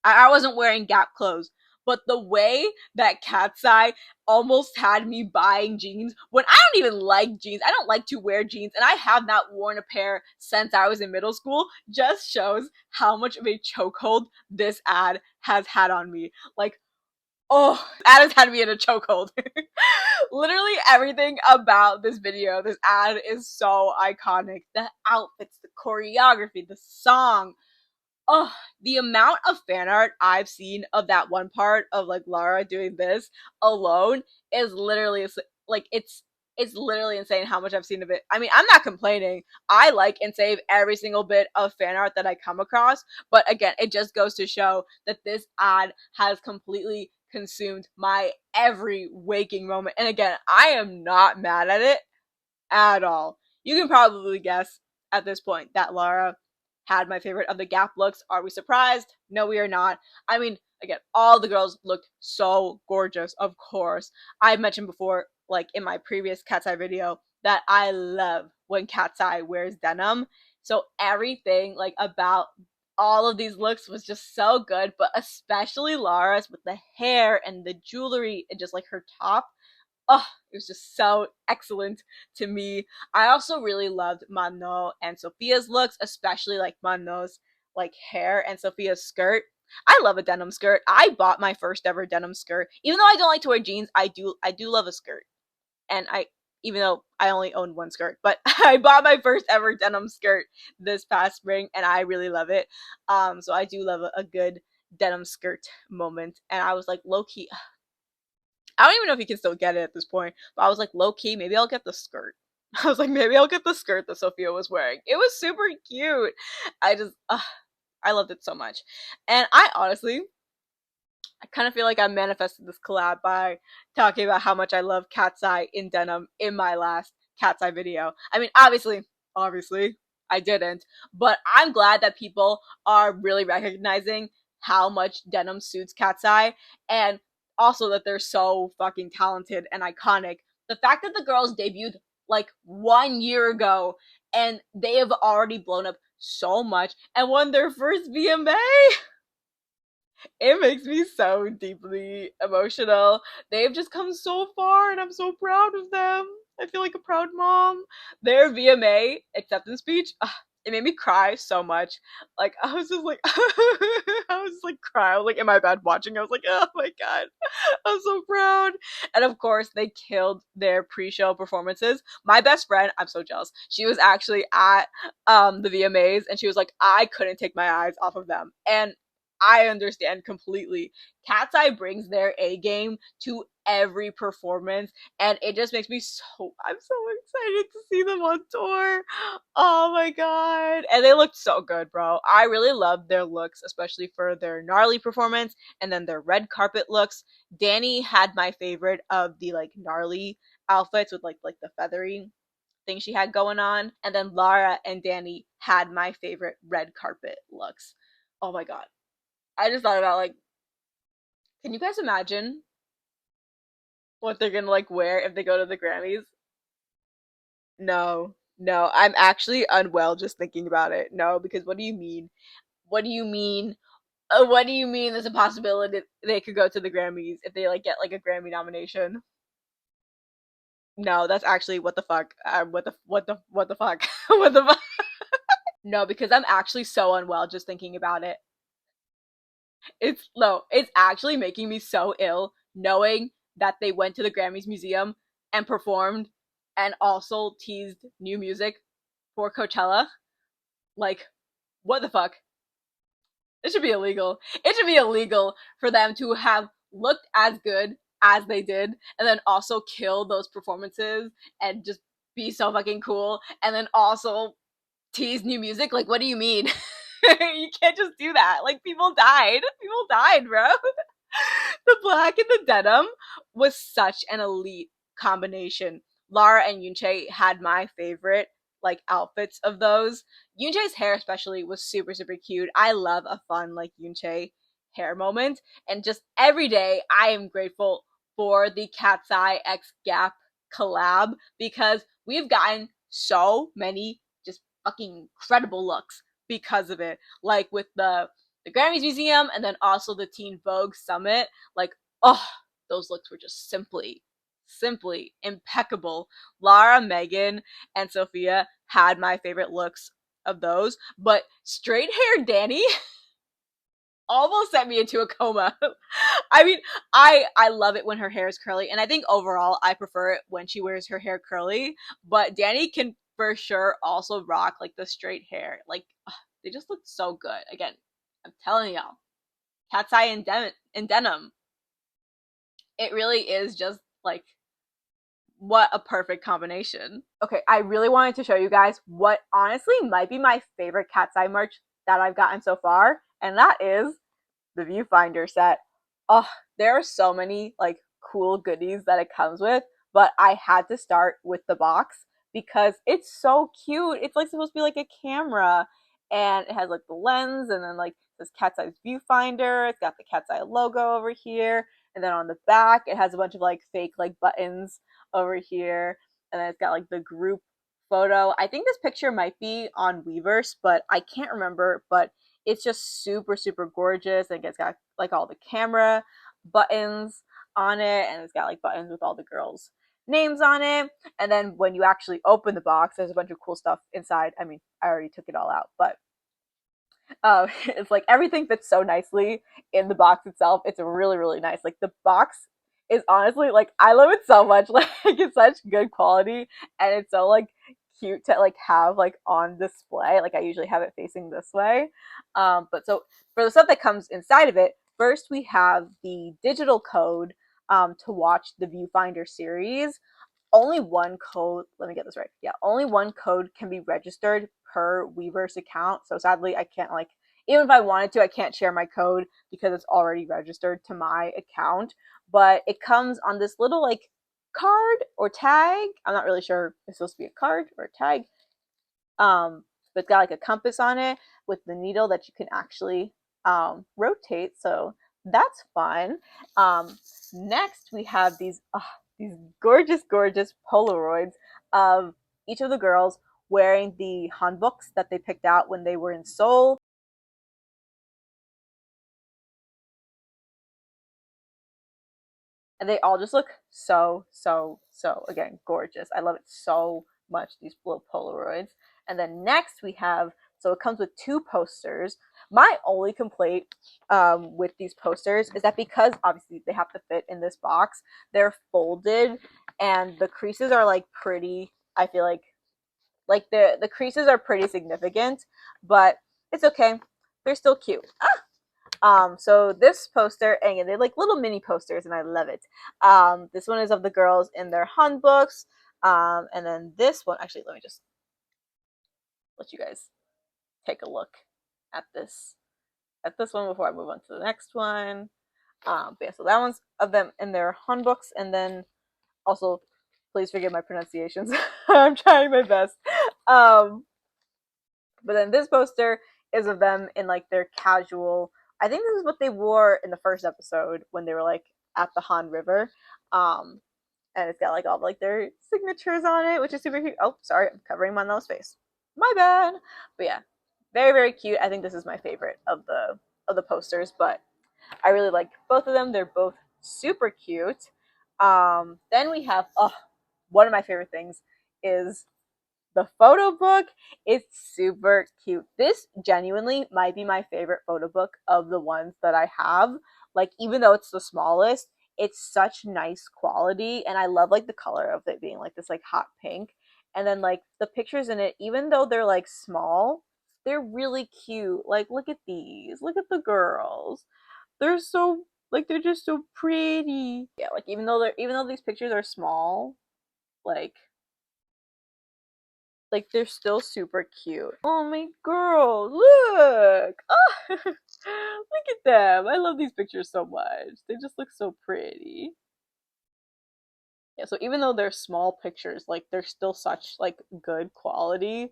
I wasn't wearing Gap clothes. But the way that KATSEYE almost had me buying jeans when I don't even like jeans. I don't like to wear jeans, and I have not worn a pair since I was in middle school, just shows how much of a chokehold this ad has had on me. Like, oh, ad has had me in a chokehold. Literally everything about this video, this ad is so iconic. The outfits, the choreography, the song, oh, the amount of fan art I've seen of that one part of like Lara doing this alone is literally like it's literally insane how much I've seen of it. I mean, I'm not complaining. I like and save every single bit of fan art that I come across, but again, it just goes to show that this ad has completely consumed my every waking moment. And again, I am not mad at it at all. You can probably guess at this point that Lara had my favorite of the Gap looks. Are we surprised? No, we are not. I mean, again, all the girls looked so gorgeous, of course. I mentioned before, like in my previous KATSEYE video, that I love when KATSEYE wears denim. So everything like about all of these looks was just so good, but especially Lara's with the hair and the jewelry and just like her top. Oh, it was just so excellent to me. I also really loved Mano and Sophia's looks, especially like Mano's like hair and Sophia's skirt. I love a denim skirt. I bought my first ever denim skirt. Even though I don't like to wear jeans, I do love a skirt. And I even though I only owned one skirt, but I bought my first ever denim skirt this past spring and I really love it. So I do love a good denim skirt moment. And I was like low key, I don't even know if you can still get it at this point, but I was like, low key, maybe I'll get the skirt. I was like, maybe I'll get the skirt that Sophia was wearing. It was super cute. I just, I loved it so much. And I honestly, I kind of feel like I manifested this collab by talking about how much I love KATSEYE in denim in my last KATSEYE video. I mean, obviously, I didn't, but I'm glad that people are really recognizing how much denim suits KATSEYE, and also that they're so fucking talented and iconic. The fact that the girls debuted like 1 year ago and they have already blown up so much and won their first VMA, it makes me so deeply emotional. They've just come so far and I'm so proud of them. I feel like a proud mom. Their VMA acceptance speech, it made me cry so much. Like, I was just like, I was just like crying. I was like in my bed watching. I was like, oh my god, I'm so proud. And of course, they killed their pre-show performances. My best friend, I'm so jealous. She was actually at the VMAs and she was like, I couldn't take my eyes off of them. And I understand completely. KATSEYE brings their A game to every performance, and it just makes me I'm so excited to see them on tour. Oh my god. And they looked so good, bro. I really loved their looks, especially for their gnarly performance and then their red carpet looks. Danny had my favorite of the like gnarly outfits with like the feathery thing she had going on. And then Lara and Danny had my favorite red carpet looks. Oh my god. I just thought about like, can you guys imagine what they're gonna like wear if they go to the Grammys? No, no, I'm actually unwell just thinking about it. No, because what do you mean? What do you mean? What do you mean? There's a possibility they could go to the Grammys if they like get like a Grammy nomination. No, that's actually what the fuck? What the fuck? What the fuck? No, because I'm actually so unwell just thinking about it. It's actually making me so ill knowing that they went to the Grammys Museum and performed and also teased new music for Coachella. Like, what the fuck? It should be illegal. It should be illegal for them to have looked as good as they did and then also kill those performances and just be so fucking cool and then also tease new music. Like, what do you mean? You can't just do that. Like, people died. People died, bro. The black and the denim was such an elite combination. Lara and Yunche had my favorite like outfits of those. Yunche's hair especially was super super cute. I love a fun like Yunche hair moment, and just every day I am grateful for the KATSEYE X Gap collab because we've gotten so many just fucking incredible looks because of it. Like with the Grammys Museum and then also the Teen Vogue Summit. Like, oh, those looks were just simply impeccable. Lara, Megan, and Sophia had my favorite looks of those, but straight hair Danny almost sent me into a coma. I mean, I love it when her hair is curly, and I think overall I prefer it when she wears her hair curly. But Danny can for sure also rock like the straight hair. Like they just look so good. Again, I'm telling y'all, KATSEYE and denim. It really is just like what a perfect combination. Okay, I really wanted to show you guys what honestly might be my favorite KATSEYE merch that I've gotten so far, and that is the viewfinder set. Oh, there are so many like cool goodies that it comes with, but I had to start with the box because it's so cute. It's like supposed to be like a camera, and it has like the lens, and then like this KATSEYE's viewfinder. It's got the KATSEYE logo over here, and then on the back it has a bunch of like fake like buttons over here, and then it's got like the group photo. I think this picture might be on Weverse, but I can't remember. But it's just super super gorgeous, and it's got like all the camera buttons on it, and it's got like buttons with all the girls names on it. And then when you actually open the box, there's a bunch of cool stuff inside. I mean, I already took it all out, but it's like everything fits so nicely in the box itself. It's really really nice. Like the box is honestly like I love it so much. Like it's such good quality, and it's so like cute to like have like on display. Like I usually have it facing this way. But so for the stuff that comes inside of it, first we have the digital code to watch the Viewfinder series. Only one code, let me get this right. Yeah, only one code can be registered per Weverse account. So sadly, I can't like, even if I wanted to, I can't share my code because it's already registered to my account. But it comes on this little like card or tag. I'm not really sure if it's supposed to be a card or a tag. But it's got like a compass on it with the needle that you can actually rotate. So that's fun. Next, we have these gorgeous, gorgeous Polaroids of each of the girls wearing the hanboks that they picked out when they were in Seoul. And they all just look so, so, so, again, gorgeous. I love it so much, these little Polaroids. And then next we have, so it comes with two posters. My only complaint with these posters is that because obviously they have to fit in this box, they're folded and the creases are like pretty, I feel like the creases are pretty significant, but it's okay. They're still cute. So this poster, and they're like little mini posters, and I love it. This one is of the girls in their handbooks. And then this one, actually, let me just let you guys take a look at this one before I move on to the next one. But yeah, so that one's of them in their handbooks, and then also, please forgive my pronunciations. I'm trying my best. But then this poster is of them in like their casual. I think this is what they wore in the first episode when they were like at the Han River. And it's got like all like their signatures on it, which is super cute. Oh, sorry, I'm covering my nose face. My bad. But yeah, very very cute. I think this is my favorite of the posters, but I really like both of them. They're both super cute. Then we have one of my favorite things is the photo book is super cute. This genuinely might be my favorite photo book of the ones that I have. Like, even though it's the smallest, it's such nice quality, and I love like the color of it being like this like hot pink. And then like the pictures in it, even though they're like small, they're really cute. Like, look at these. Look at the girls. They're so like they're just so pretty. Yeah, like even though these pictures are small, like they're still super cute. Oh my girl, look! Oh, look at them. I love these pictures so much. They just look so pretty. Yeah, so even though they're small pictures, like they're still such like good quality,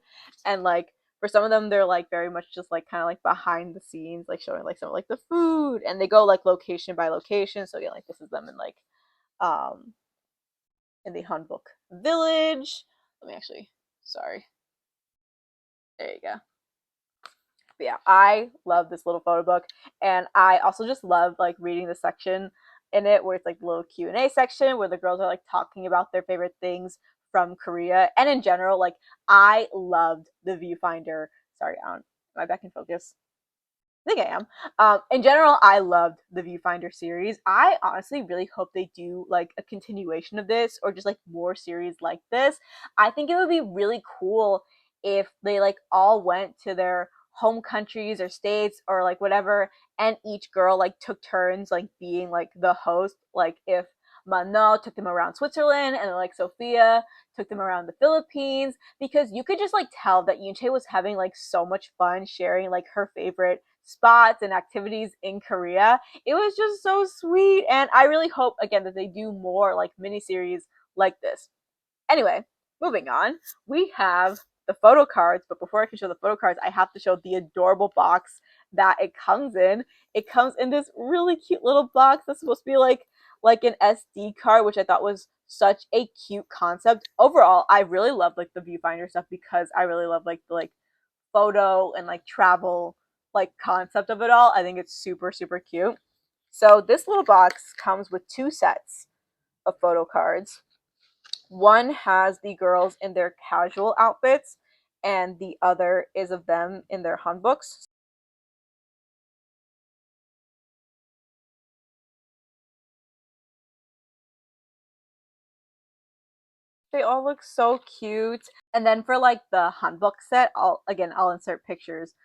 and like for some of them they're like very much just like kind of like behind the scenes, like showing like some of like the food, and they go like location by location. So yeah, like this is them um in the Hanbok village. Let me actually, sorry, there you go. But yeah, I love this little photo book, and I also just love like reading the section in it where it's like the little Q&A section where the girls are like talking about their favorite things from Korea and in general. Like, I loved the viewfinder. Sorry, am I back in focus? I think I am. In general, I loved the Viewfinder series. I honestly really hope they do like a continuation of this or just like more series like this. I think it would be really cool if they like all went to their home countries or states or like whatever, and each girl like took turns like being like the host. Like if Mano took them around Switzerland and then like Sophia took them around the Philippines, because you could just like tell that Yoonchae was having like so much fun sharing like her favorite spots and activities in Korea. It was just so sweet, and I really hope again that they do more like miniseries like this. Anyway, moving on, we have the photo cards, but before I can show the photo cards, I have to show the adorable box that it comes in. It comes in this really cute little box that's supposed to be like an SD card, which I thought was such a cute concept. Overall, I really love like the viewfinder stuff because I really love like the like photo and like travel like concept of it all. I think it's super super cute. So this little box comes with two sets of photo cards. One has the girls in their casual outfits, and the other is of them in their hanboks. They all look so cute. And then for like the hanbok set, I'll insert pictures.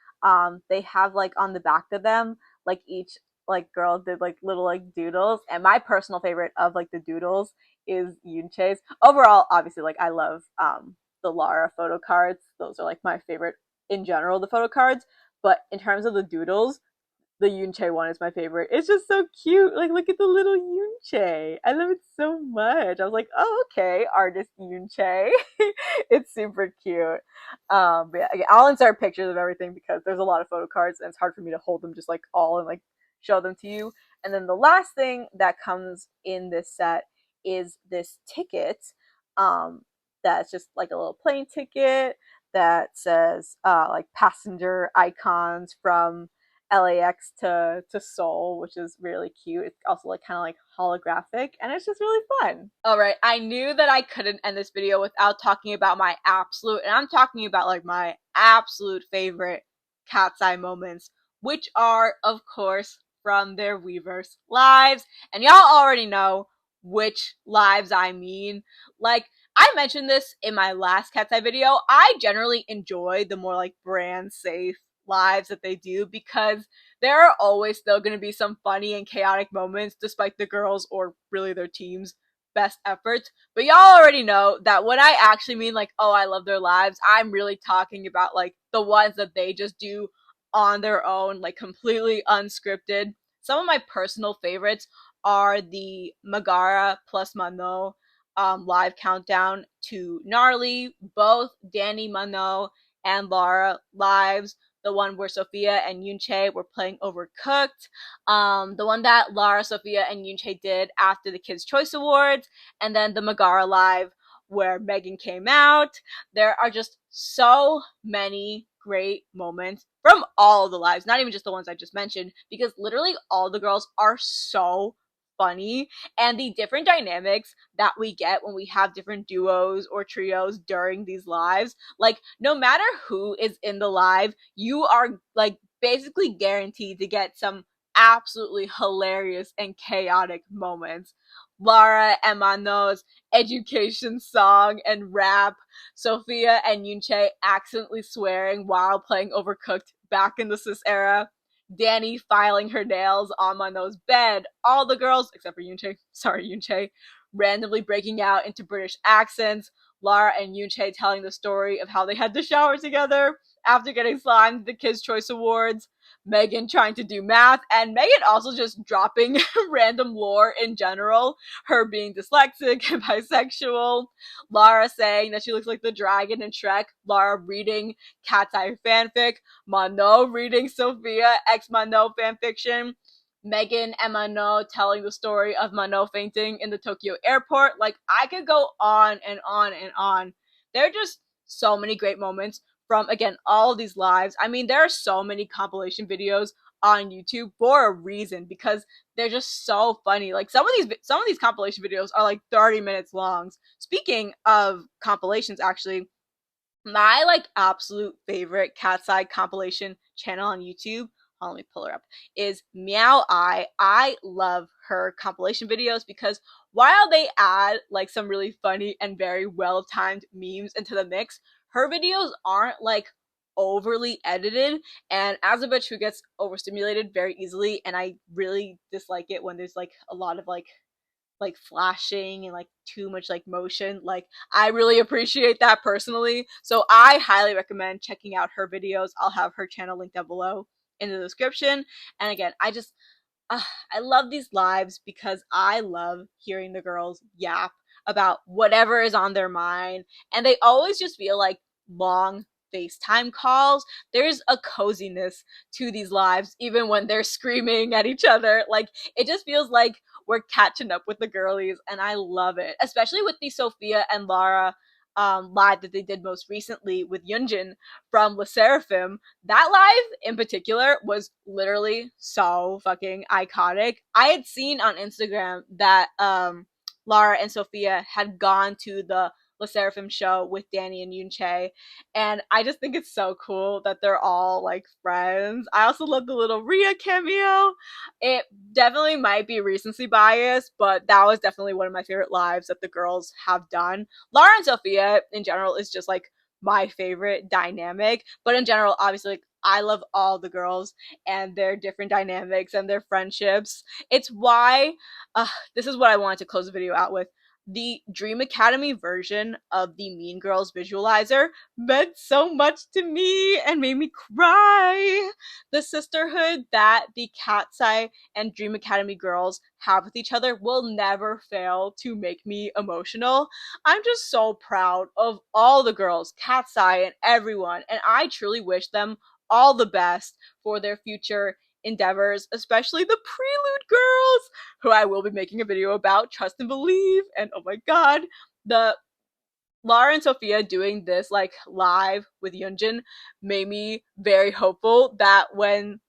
They have like on the back of them, like each like girl did like little like doodles. And my personal favorite of like the doodles is Yoonchae's. Overall, obviously, like I love the Lara photo cards. Those are like my favorite in general, the photo cards. But in terms of the doodles, the Yoonchae one is my favorite. It's just so cute. Like, look at the little Yoonchae. I love it so much. I was like, oh, okay, artist Yoonchae. It's super cute. But yeah, again, I'll insert pictures of everything because there's a lot of photo cards and it's hard for me to hold them just like all and like show them to you. And then the last thing that comes in this set is this ticket. Um, that's just like a little plane ticket that says like passenger icons from LAX to Seoul, which is really cute. It's also like kind of like holographic, and it's just really fun. All right, I knew that I couldn't end this video without talking about my absolute, and I'm talking about like my absolute favorite KATSEYE moments, which are of course from their Weverse lives, and y'all already know which lives I mean. Like, I mentioned this in my last KATSEYE video. I generally enjoy the more like brand safe lives that they do because there are always still going to be some funny and chaotic moments despite the girls or really their team's best efforts. But y'all already know that when I actually mean like, oh, I love their lives, I'm really talking about like the ones that they just do on their own, like completely unscripted. Some of my personal favorites are the Megara plus Mano live countdown to Gnarly, both Danny Mano and Lara lives, the one where Sophia and Yoonchae were playing Overcooked, the one that Lara, Sophia, and Yoonchae did after the Kids' Choice Awards, and then the Megara live where Megan came out. There are just so many great moments from all of the lives, not even just the ones I just mentioned, because literally all the girls are so funny, and the different dynamics that we get when we have different duos or trios during these lives. Like, no matter who is in the live, you are like basically guaranteed to get some absolutely hilarious and chaotic moments. Lara and Mano's education song and rap, Sophia and Yunche accidentally swearing while playing Overcooked back in the cis era, Danny filing her nails on Mano's bed, all the girls, except for Yunche, randomly breaking out into British accents, Lara and Yunche telling the story of how they had to shower together after getting slimed at the Kids' Choice Awards, Megan trying to do math, and Megan also just dropping random lore in general, her being dyslexic and bisexual, Lara saying that she looks like the dragon in Shrek, Lara reading KATSEYE fanfic, Mano reading Sophia ex Mano fanfiction, Megan and Mano telling the story of Mano fainting in the Tokyo airport. Like, I could go on and on and on. There are just so many great moments from, again, all of these lives. I mean, there are so many compilation videos on YouTube for a reason, because they're just so funny. Like, some of these compilation videos are like 30 minutes long. Speaking of compilations, actually, my like absolute favorite KATSEYE compilation channel on YouTube, let me pull her up, is Meoweye. I love her compilation videos because while they add like some really funny and very well timed memes into the mix, her videos aren't like overly edited, and as a bitch who gets overstimulated very easily, and I really dislike it when there's like a lot of like flashing and like too much like motion, like I really appreciate that personally, so I highly recommend checking out her videos. I'll have her channel linked down below in the description. And again, I love these lives because I love hearing the girls yap about whatever is on their mind, and they always just feel like long FaceTime calls. There's a coziness to these lives, even when they're screaming at each other. Like, it just feels like we're catching up with the girlies, and I love it, especially with the Sophia and Lara live that they did most recently with Yunjin from Le Seraphim. That live in particular was literally so fucking iconic. I had seen on Instagram that Lara and Sophia had gone to the Le Seraphim show with Danny and Yunche, and I just think it's so cool that they're all like friends. I also love the little Rhea cameo. It definitely might be recency bias, but that was definitely one of my favorite lives that the girls have done. Lara and Sophia in general is just like my favorite dynamic, but in general, obviously, like, I love all the girls and their different dynamics and their friendships. It's why this is what I wanted to close the video out with. The Dream Academy version of the Mean Girls visualizer meant so much to me and made me cry. The sisterhood that the KATSEYE and Dream Academy girls have with each other will never fail to make me emotional. I'm just so proud of all the girls, KATSEYE and everyone, and I truly wish them all the best for their future endeavors, especially the Prelude girls, who I will be making a video about, trust and believe. And oh my god, the Lara and Sophia doing this like live with Yunjin made me very hopeful that when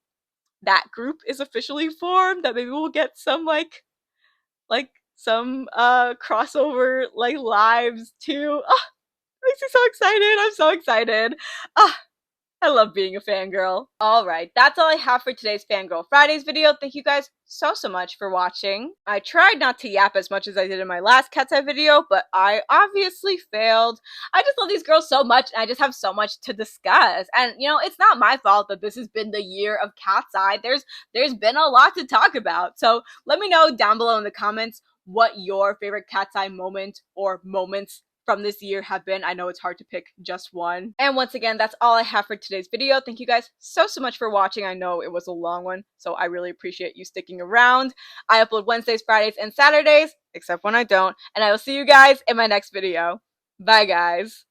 that group is officially formed, that maybe we'll get some like some crossover like lives too. Oh, makes me so excited. I'm so excited. Ah, I love being a fangirl. Alright, that's all I have for today's Fangirl Fridays video. Thank you guys so much for watching. I tried not to yap as much as I did in my last KATSEYE video, but I obviously failed. I just love these girls so much, and I just have so much to discuss. And, you know, it's not my fault that this has been the year of KATSEYE. There's been a lot to talk about. So let me know down below in the comments what your favorite KATSEYE moment or moments from this year have been. I know it's hard to pick just one. And once again, that's all I have for today's video. Thank you guys so much for watching. I know it was a long one, so I really appreciate you sticking around. I upload Wednesdays, Fridays, and Saturdays, except when I don't, and I will see you guys in my next video. Bye, guys.